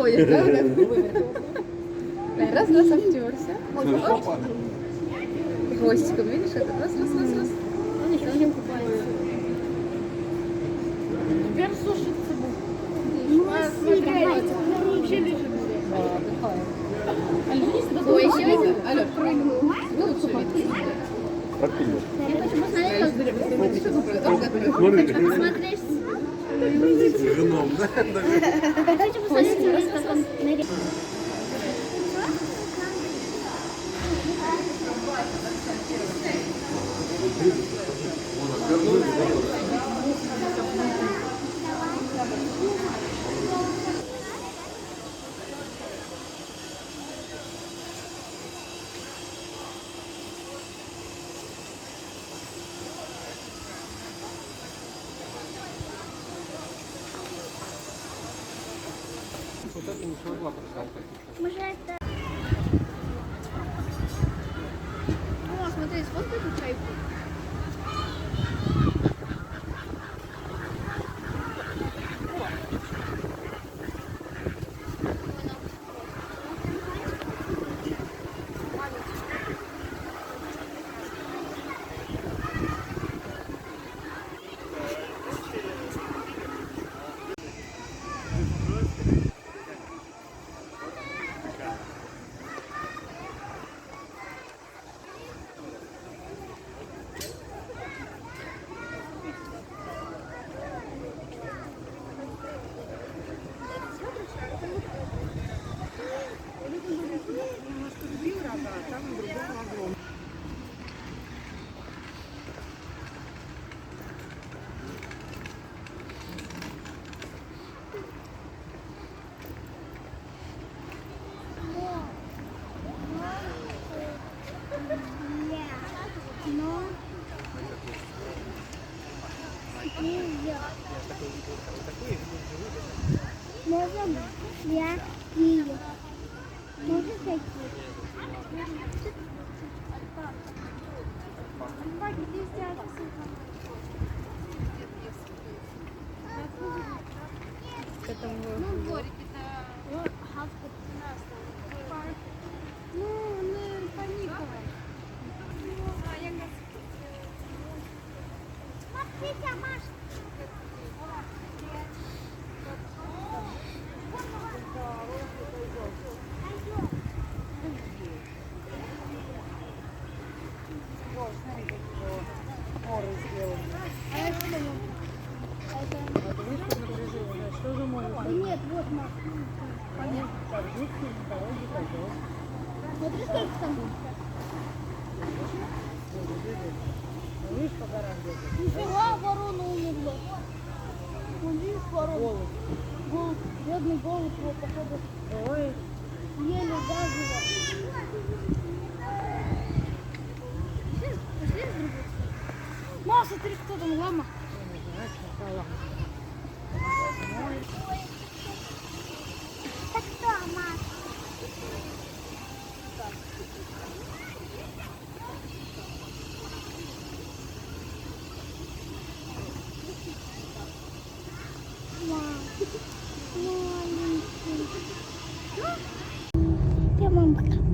ходишь, да? Раз, обтерся. Хвостиком, видишь, это раз. Он еще не купается. Теперь сушится будет. Смотри, вообще лежит. Ой, еще один. Алёш, прыгнул. Лучше видно. Я хочу посмотреть, как посмотреть. Женом, да? Я хочу посмотреть, как он ныряет. Может, это... О, смотри, сфоткай эту чайку. Можно я ее? Можно зайти? Ну, дворики-то. Ну, не паниковать. Смотрите, Маша. Нет, вот Маша. Смотри, сколько там. Нифига, ворона умерла. Вон, видишь, ворона? Голубь. Бедный голубь его, походу, еле дожила. Пошли с другой. Ма, смотри, кто там, лама. Так кто, Маша? Маленький. Где мамка?